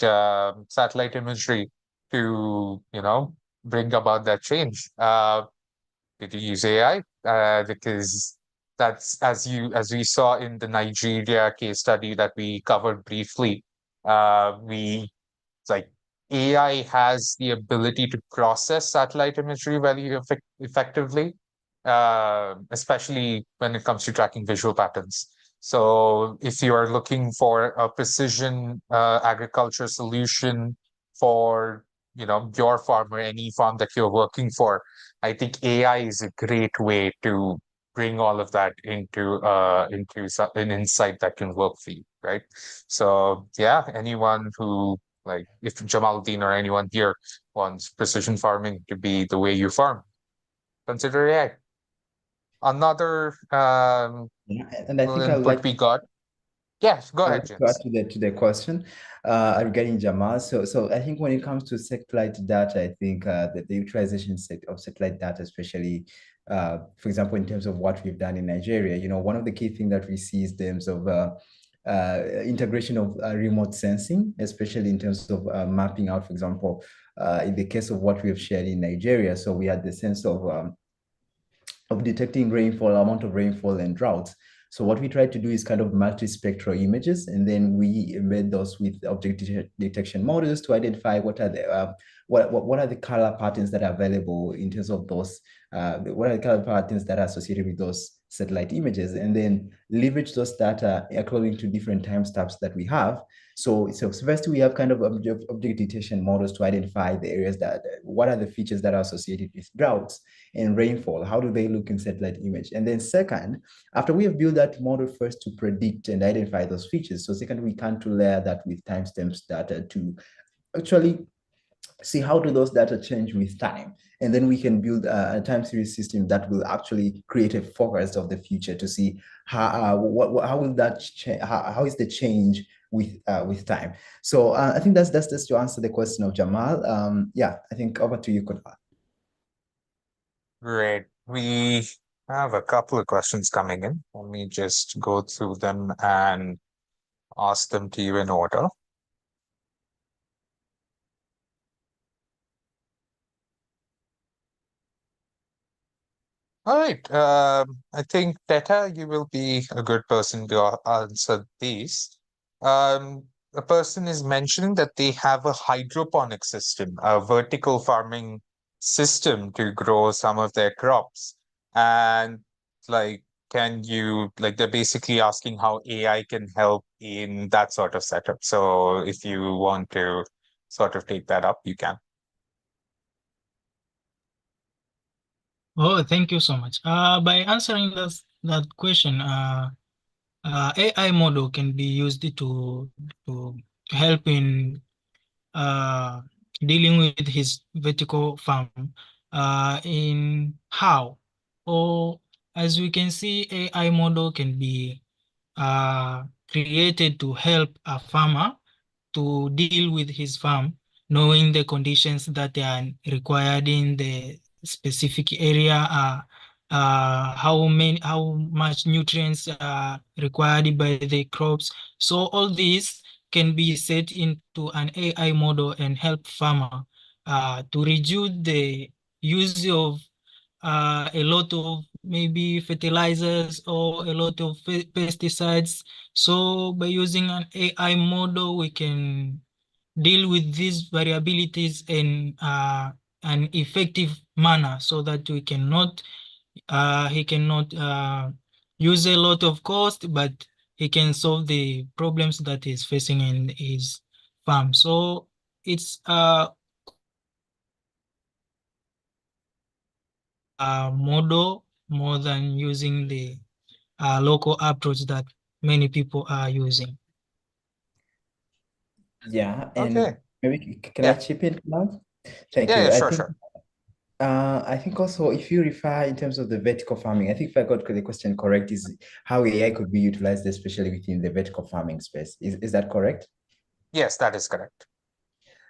A: satellite imagery to, bring about that change. Did you use AI? Because that's as we saw in the Nigeria case study that we covered briefly. We like AI has the ability to process satellite imagery very effectively, especially when it comes to tracking visual patterns. So if you are looking for a precision agriculture solution for your farm or any farm that you're working for, I think AI is a great way to bring all of that into an insight that can work for you, right? So yeah, anyone who like if Jamaluddin or anyone here wants precision farming to be the way you farm, consider AI. Another
B: Yeah, and I think I would
A: input
B: like
A: we got. Yes, go
B: I
A: ahead,
B: would like to add
A: James.
B: to the question regarding Jamal. So I think when it comes to satellite data, I think the utilization of satellite data, especially for example, in terms of what we've done in Nigeria, one of the key things that we see is in terms of integration of remote sensing, especially in terms of mapping out, for example, in the case of what we have shared in Nigeria. So we had the sense of detecting rainfall, amount of rainfall and droughts. So what we try to do is kind of multispectral images, and then we embed those with object detection models to identify what are the what are the color patterns that are available in terms of those what are the color patterns that are associated with those satellite images, and then leverage those data according to different timestamps that we have. So first we have kind of object detection models to identify the areas that what are the features that are associated with droughts and rainfall. How do they look in satellite image? And then second, after we have built that model first to predict and identify those features, so second, we can to layer that with timestamps data to actually see how do those data change with time. And then we can build a time series system that will actually create a forecast of the future to see how will that change, how is the change with time. So I think that's just to answer the question of Jamal. Yeah, I think over to you, Kunal.
A: Great, We have a couple of questions coming in. Let me just go through them and ask them to you in order. All right. I think Teta, you will be a good person to answer these. A person is mentioning that they have a hydroponic system, a vertical farming system to grow some of their crops. And like, can you, like, they're basically asking how AI can help in that sort of setup. So if you want to sort of take that up, you can.
C: Oh, thank you so much. By answering that question, AI model can be used to help in uh, dealing with his vertical farm. In how, or as we can see, AI model can be created to help a farmer to deal with his farm, knowing the conditions that are required in the specific area, how much nutrients are required by the crops. So all these can be set into an AI model and help farmer to reduce the use of a lot of maybe fertilizers or a lot of pesticides. So by using an AI model, we can deal with these variabilities in an effective manner so that he cannot use a lot of cost, but he can solve the problems that he's facing in his farm. So it's model more than using the local approach that many people are using.
B: Yeah, and
A: Okay.
B: maybe can I
A: Yeah.
B: chip in now? Thank
A: Yeah,
B: you.
A: yeah, sure, sure.
B: I think also if you refer in terms of the vertical farming, I think if I got the question correct, is how AI could be utilized, especially within the vertical farming space. Is that correct?
A: Yes, that is correct.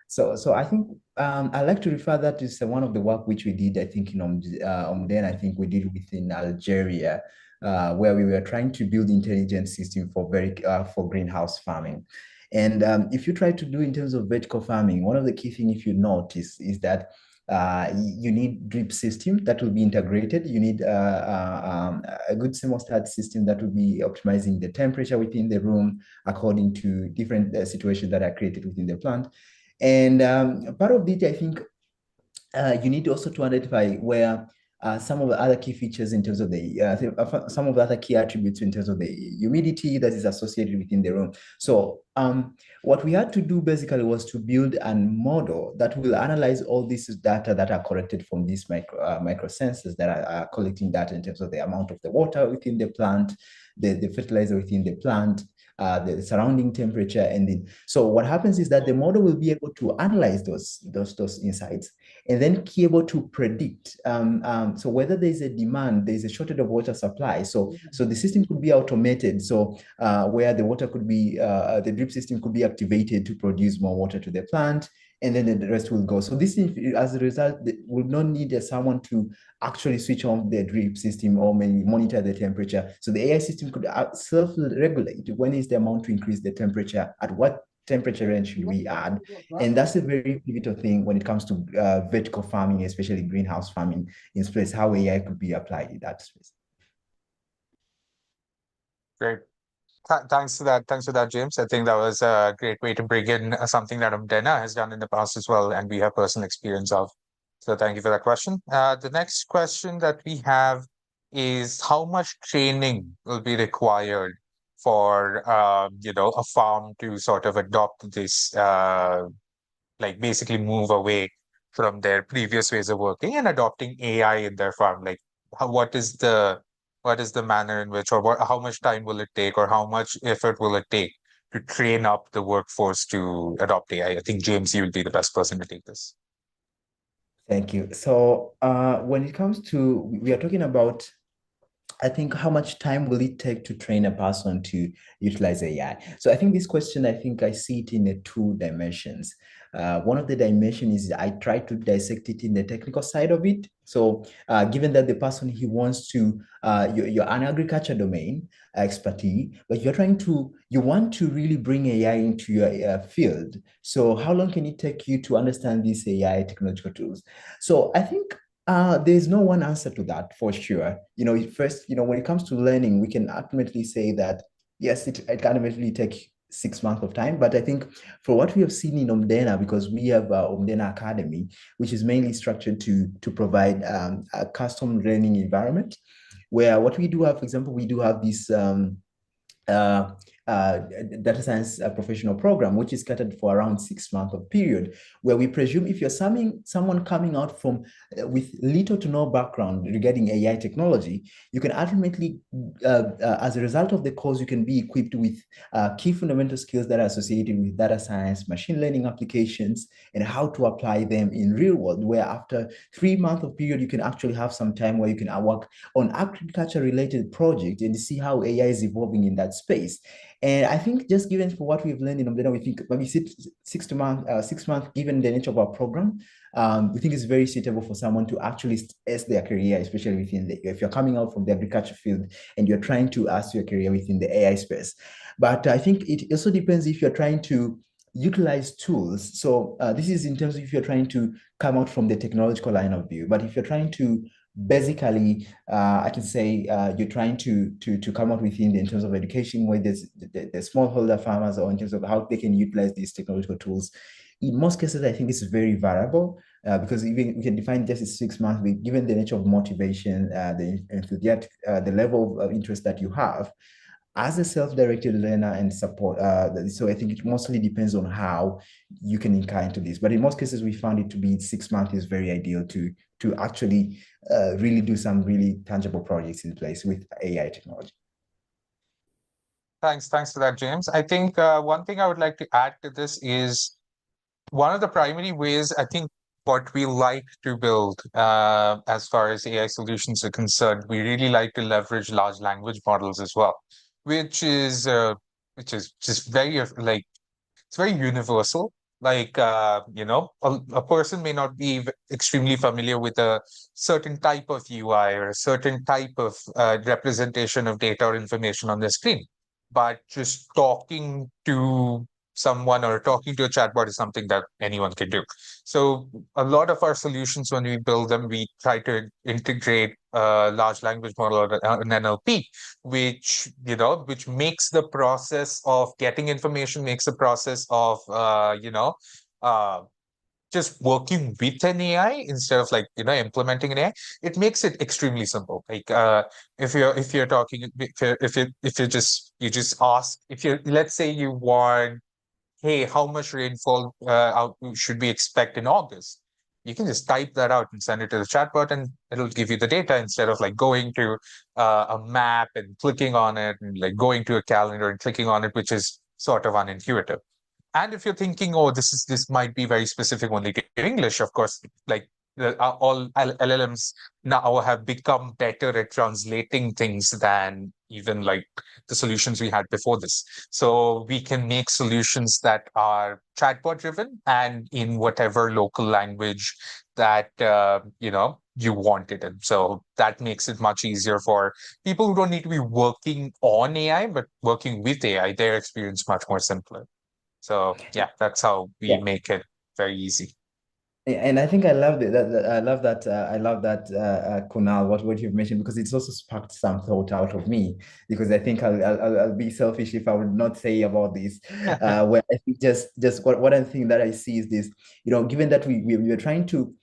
B: So I think I like to refer that to one of the work which we did, I think in Omdena, I think we did within Algeria, where we were trying to build intelligent system for greenhouse farming. And if you try to do in terms of vertical farming, one of the key things if you notice is that you need drip system that will be integrated. You need a good thermostat system that will be optimizing the temperature within the room according to different situations that are created within the plant. And part of it, I think you need also to identify where some of the other key features in terms of some of the other key attributes in terms of the humidity that is associated within the room. So what we had to do basically was to build a model that will analyze all this data that are collected from these micro sensors that are collecting data in terms of the amount of the water within the plant, the fertilizer within the plant, the surrounding temperature, and then so what happens is that the model will be able to analyze those insights and then be able to predict. So whether there's a demand, there's a shortage of water supply. So the system could be automated. So where the water could be, the drip system could be activated to produce more water to the plant, and then the rest will go. So this, as a result, will not need someone to actually switch on the drip system or maybe monitor the temperature. So the AI system could self-regulate when is the amount to increase the temperature, at what temperature range should we add. And that's a very pivotal thing when it comes to vertical farming, especially greenhouse farming in space, how AI could be applied in that space.
A: Great. Thanks for that. Thanks for that, James. I think that was a great way to bring in something that Omdena has done in the past as well, and we have personal experience of. So thank you for that question. The next question that we have is how much training will be required for a farm to sort of adopt this, like basically move away from their previous ways of working and adopting AI in their farm. Like, what is the manner in which, or how much time will it take, or how much effort will it take to train up the workforce to adopt AI? I think James, you would be the best person to take this.
B: Thank you. So when it comes to, we are talking about I think how much time will it take to train a person to utilize AI? So I think this question, I think I see it in the two dimensions. One of the dimensions is I try to dissect it in the technical side of it. So given that the person he wants to, you're an agriculture domain expertise, but you want to really bring AI into your field. So how long can it take you to understand these AI technological tools? So I think there's no one answer to that for sure. First, when it comes to learning, we can ultimately say that, yes, it can ultimately take 6 months of time. But I think for what we have seen in Omdena, because we have Omdena Academy, which is mainly structured to provide a custom learning environment, where what we do have, for example, we do have this uh, uh, data science professional program, which is catered for around 6 months of period, where we presume if you're someone coming out from with little to no background regarding AI technology, you can ultimately, as a result of the course, you can be equipped with key fundamental skills that are associated with data science, machine learning applications, and how to apply them in real world, where after 3 months of period, you can actually have some time where you can work on agriculture related project and see how AI is evolving in that space. And I think just given for what we've learned in Omdena, we think maybe 6 months, given the nature of our program, we think it's very suitable for someone to actually test their career, especially if you're coming out from the agriculture field and you're trying to ask your career within the AI space. But I think it also depends if you're trying to utilize tools. So this is in terms of if you're trying to come out from the technological line of view. But if you're trying to basically, I can say you're trying to come up within in terms of education, where there's the smallholder farmers, or in terms of how they can utilize these technological tools. In most cases, I think it's very variable because even we can define just as 6 months, given the nature of motivation, the enthusiasm, the level of interest that you have as a self-directed learner and support. So I think it mostly depends on how you can incline to this. But in most cases, we found it to be 6 months is very ideal to actually really do some really tangible projects in place with AI technology.
A: Thanks for that, James. I think one thing I would like to add to this is one of the primary ways I think what we like to build as far as AI solutions are concerned, we really like to leverage large language models as well, which is just very like it's very universal. Like a person may not be extremely familiar with a certain type of UI or a certain type of representation of data or information on the screen, but just talking to someone or talking to a chatbot is something that anyone can do. So a lot of our solutions, when we build them, we try to integrate a large language model or an NLP, which makes the process of getting information, makes the process of uh, just working with an AI instead of implementing an AI. It makes it extremely simple. Like if you're talking, if you just ask, if you, let's say you want, hey, how much rainfall should we expect in August? You can just type that out and send it to the chatbot, and it'll give you the data instead of like going to a map and clicking on it, and like going to a calendar and clicking on it, which is sort of unintuitive. And if you're thinking, oh, this might be very specific only to English, of course, like all LLMs now have become better at translating things than even like the solutions we had before this. So we can make solutions that are chatbot driven and in whatever local language that you want it in. So that makes it much easier for people who don't need to be working on AI, but working with AI. Their experience much more simpler. So yeah, that's how we
B: Yeah.
A: make it very easy.
B: And I think I love it. I love that. I love that, Kunal. What you've mentioned, because it's also sparked some thought out of me. Because I think I'll be selfish if I would not say about this. Where I think just what I think that I see is this. Given that we are trying to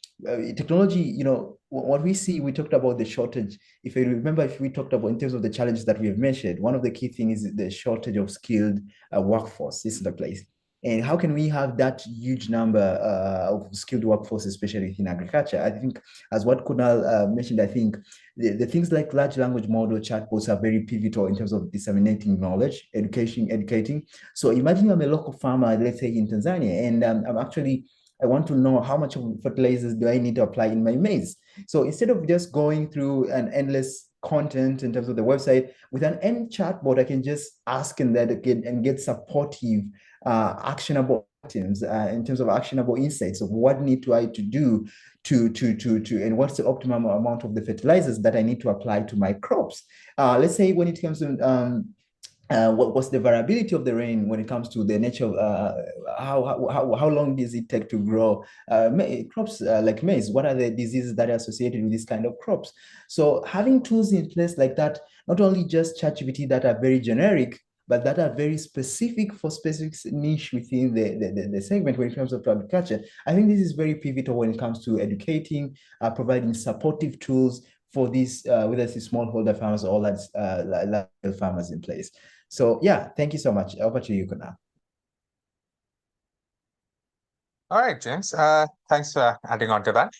B: technology. What we see. We talked about the shortage. If you remember, if we talked about in terms of the challenges that we have mentioned, one of the key things is the shortage of skilled workforce. This is the place. And how can we have that huge number of skilled workforce, especially within agriculture? I think, as what Kunal mentioned, I think the things like large language model chatbots are very pivotal in terms of disseminating knowledge, educating. So imagine I'm a local farmer, let's say in Tanzania, and I want to know how much of fertilizers do I need to apply in my maize. So instead of just going through an endless content, in terms of the website. With an end chatbot, I can just ask and that again and get supportive, actionable items in terms of actionable insights of what need I to do to and what's the optimum amount of the fertilizers that I need to apply to my crops. Let's say when it comes to what's the variability of the rain when it comes to the nature of how long does it take to grow crops like maize? What are the diseases that are associated with this kind of crops? So having tools in place like that, not only just ChatGPT that are very generic, but that are very specific for specific niche within the segment when it comes to agriculture. I think this is very pivotal when it comes to educating, providing supportive tools for these, whether it's smallholder farmers or large farmers in place. So yeah, thank you so much. Over to you, Kunal.
A: All right, James. Thanks for adding on to that.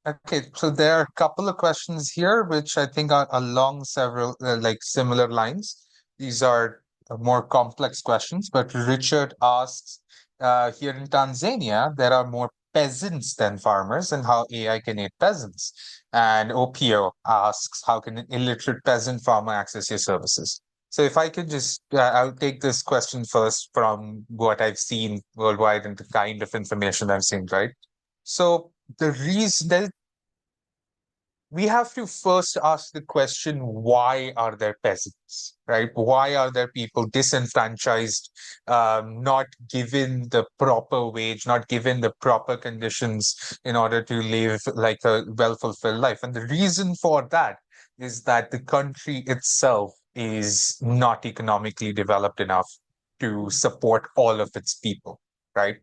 A: Okay, so there are a couple of questions here which I think are along several like similar lines. These are more complex questions, but Richard asks, here in Tanzania, there are more peasants than farmers, and how AI can aid peasants. And OPO asks, how can an illiterate peasant farmer access your services? So if I could just, I'll take this question first from what I've seen worldwide and the kind of information I've seen, right? So the reason that we have to first ask the question, why are there peasants, right? Why are there people disenfranchised, not given the proper wage, not given the proper conditions in order to live like a well-fulfilled life? And the reason for that is that the country itself is not economically developed enough to support all of its people, right?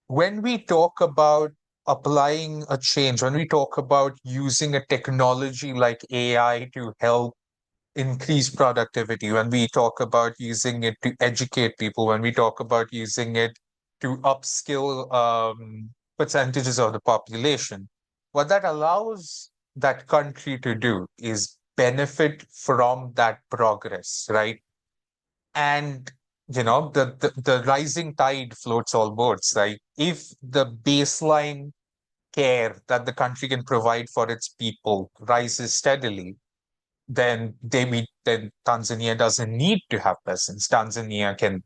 A: When we talk about applying a change, when we talk about using a technology like AI to help increase productivity, when we talk about using it to educate people, when we talk about using it to upskill percentages of the population, what that allows that country to do is benefit from that progress, right? And the rising tide floats all boats. Like if the baseline care that the country can provide for its people rises steadily, then Tanzania doesn't need to have peasants. Tanzania can,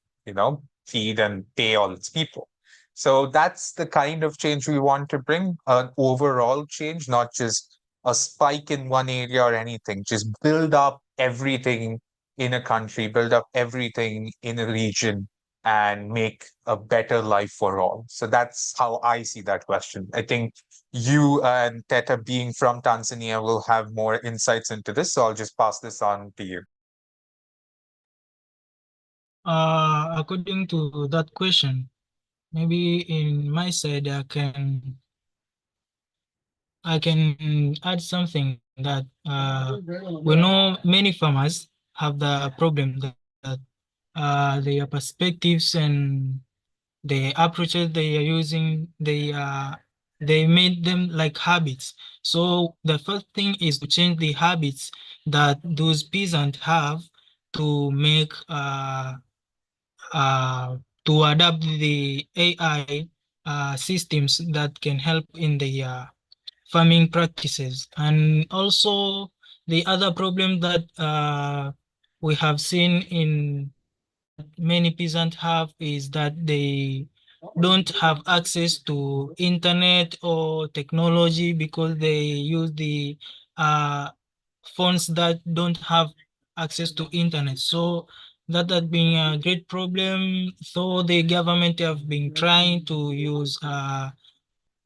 A: feed and pay all its people. So that's the kind of change we want to bring, an overall change, not just a spike in one area or anything. Just build up everything in a country, build up everything in a region, and make a better life for all. So that's how I see that question. I think you and Teta, being from Tanzania, will have more insights into this. So I'll just pass this on to you.
C: According to that question, maybe in my side, I can add something that we know many farmers have the problem that their perspectives and the approaches they are using, they made them like habits. So the first thing is to change the habits that those peasants have to make to adapt the AI systems that can help in the farming practices. And also the other problem that we have seen in that many peasants have is that they don't have access to internet or technology because they use the phones that don't have access to internet. So that has been a great problem. So the government have been trying to use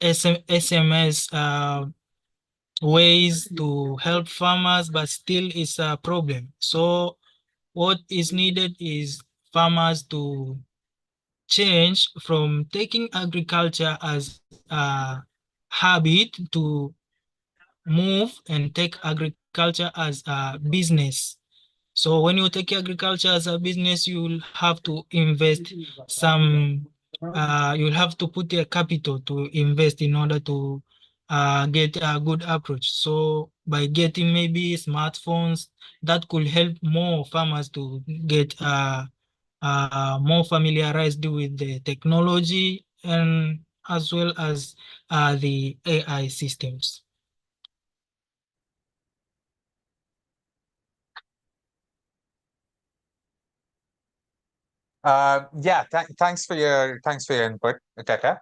C: SMS ways to help farmers, but still it's a problem. So what is needed is farmers to change from taking agriculture as a habit to move and take agriculture as a business. So when you take agriculture as a business, you'll have to invest some, you'll have to put a capital to invest in order to get a good approach. So by getting maybe smartphones, that could help more farmers to get more familiarized with the technology and as well as the AI systems.
A: Yeah, thanks for your input, Teta.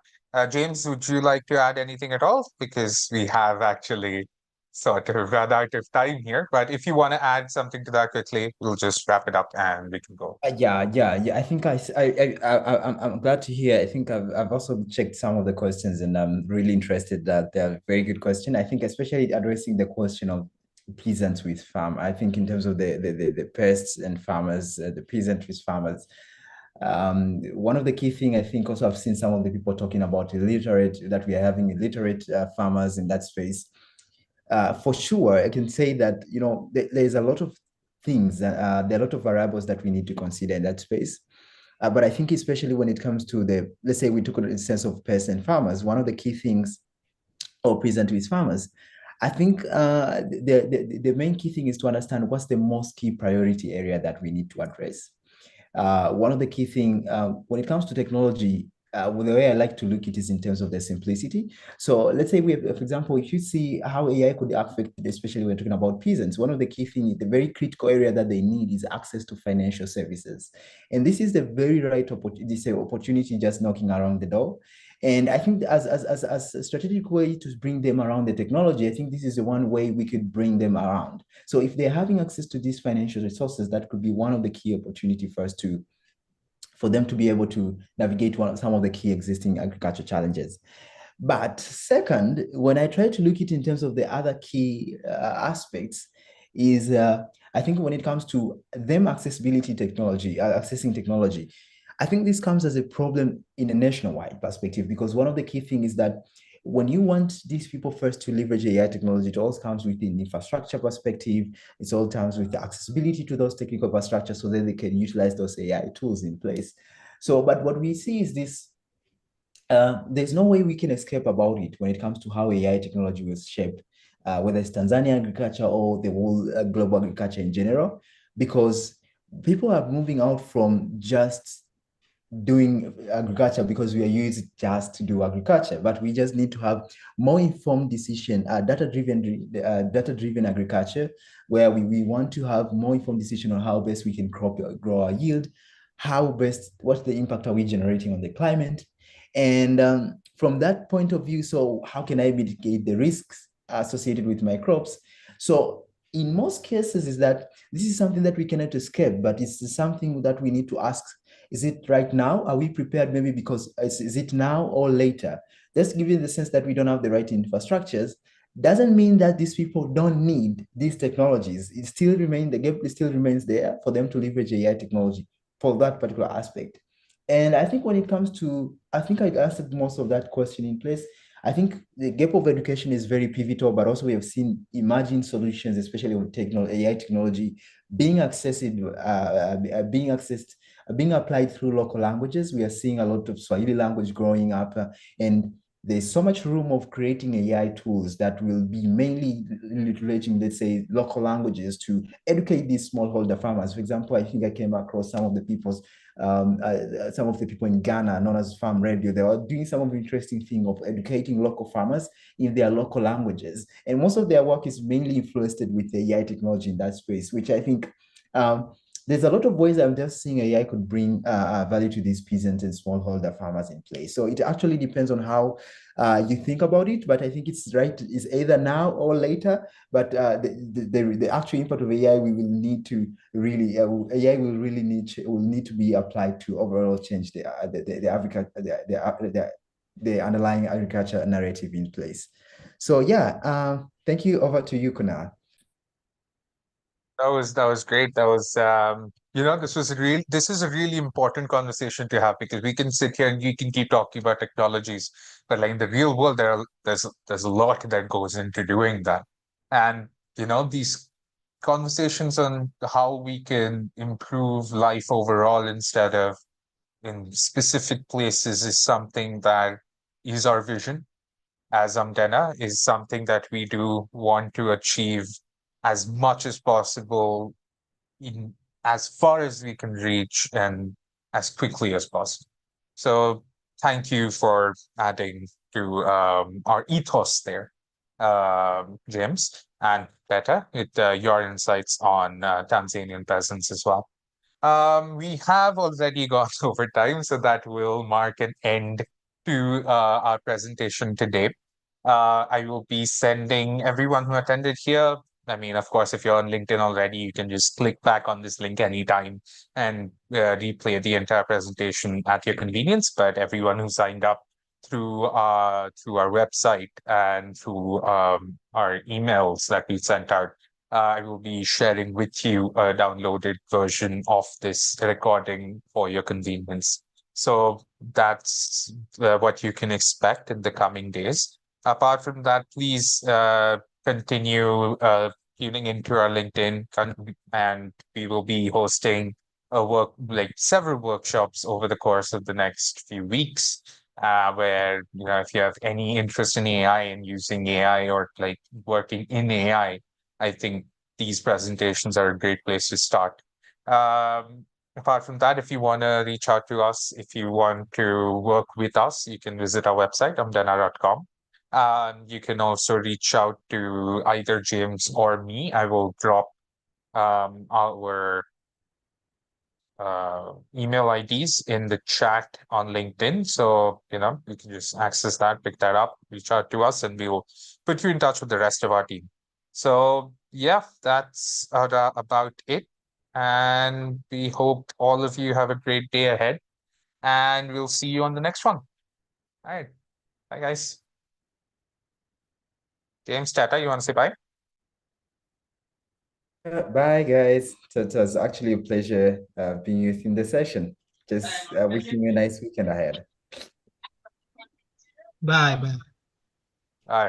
A: James, would you like to add anything at all? Because we have actually sort of run out of time here. But if you want to add something to that quickly, we'll just wrap it up and we can go.
B: Yeah. I think I'm glad to hear. I think I've also checked some of the questions, and I'm really interested that they're very good question. I think especially addressing the question of peasants with farm. I think in terms of the pests and farmers, the peasant with farmers. One of the key thing I think also I've seen some of the people talking about illiterate, that we are having illiterate farmers in that space. For sure, I can say that, you know, there's a lot of things, there are a lot of variables that we need to consider in that space. But I think especially when it comes to the, let's say we took it in the sense of pests and farmers, one of the key things, or present with farmers, I think the main key thing is to understand what's the most key priority area that we need to address. One of the key thing when it comes to technology, well, the way I like to look at it is in terms of the simplicity. So let's say we have, for example, if you see how AI could affect, especially when talking about peasants, one of the key things, the very critical area that they need is access to financial services. And this is the very right opportunity just knocking around the door. And I think as a strategic way to bring them around the technology, I think this is the one way we could bring them around. So if they're having access to these financial resources, that could be one of the key opportunity for us to, for them to be able to navigate some of the key existing agriculture challenges. But second, when I try to look at it in terms of the other key aspects, is I think when it comes to them accessibility technology, accessing technology, I think this comes as a problem in a nationwide perspective, because one of the key things is that when you want these people first to leverage AI technology, it all comes with an infrastructure perspective. It all comes with the accessibility to those technical infrastructure so that they can utilize those AI tools in place. So, but what we see is this, there's no way we can escape about it when it comes to how AI technology was shaped, whether it's Tanzania agriculture or the whole global agriculture in general, because people are moving out from just doing agriculture because we are used just to do agriculture, but we just need to have more informed decision, data-driven agriculture, where we want to have more informed decision on how best we can grow our yield, how best, what's the impact are we generating on the climate, and from that point of view, so how can I mitigate the risks associated with my crops? So in most cases is that this is something that we cannot escape, but it's something that we need to ask, is it right now? Are we prepared maybe because is it now or later? Just giving the sense that we don't have the right infrastructures doesn't mean that these people don't need these technologies. It still remains, the gap still remains there for them to leverage AI technology for that particular aspect. And I think when it comes to, I think I answered most of that question in place. I think the gap of education is very pivotal, but also we have seen emerging solutions, especially with AI technology, being accessible, being accessed, being applied through local languages. We are seeing a lot of Swahili language growing up, and there's so much room of creating AI tools that will be mainly leveraging, let's say, local languages to educate these smallholder farmers. For example, I think I came across some of the people in Ghana, known as Farm Radio. They are doing some of the interesting thing of educating local farmers in their local languages. And most of their work is mainly influenced with the AI technology in that space, which I think there's a lot of ways I'm just seeing AI could bring value to these peasant and smallholder farmers in place. So it actually depends on how you think about it, but I think it's right, it's either now or later, but the actual impact of AI, we will need to really, AI will really need to be applied to overall change the underlying agriculture narrative in place. So yeah, thank you. Over to you, Kunal.
A: That was great. That was this is a really important conversation to have because we can sit here and we can keep talking about technologies, but like in the real world, there's a lot that goes into doing that. And these conversations on how we can improve life overall instead of in specific places is something that is our vision as Omdena, is something that we do want to achieve as much as possible in as far as we can reach and as quickly as possible. So thank you for adding to our ethos there, James and Beta, with your insights on Tanzanian peasants as well. We have already gone over time, so that will mark an end to our presentation today. I will be sending everyone who attended here. I mean, of course, if you're on LinkedIn already, you can just click back on this link anytime and replay the entire presentation at your convenience. But everyone who signed up through our website and through our emails that we sent out, I will be sharing with you a downloaded version of this recording for your convenience. So that's what you can expect in the coming days. Apart from that, please continue tuning into our LinkedIn, and we will be hosting several workshops over the course of the next few weeks. Where if you have any interest in AI and using AI or like working in AI, I think these presentations are a great place to start. Apart from that, if you want to reach out to us, if you want to work with us, you can visit our website, omdena.com. You can also reach out to either James or me. I will drop our email IDs in the chat on LinkedIn. So, you can just access that, pick that up, reach out to us, and we will put you in touch with the rest of our team. So, yeah, that's about it. And we hope all of you have a great day ahead. And we'll see you on the next one. All right. Bye, guys. James, Tata, you want to say bye?
B: Bye, guys. So it was actually a pleasure being with you in the session. Just wishing you a nice weekend ahead.
C: Bye. Bye.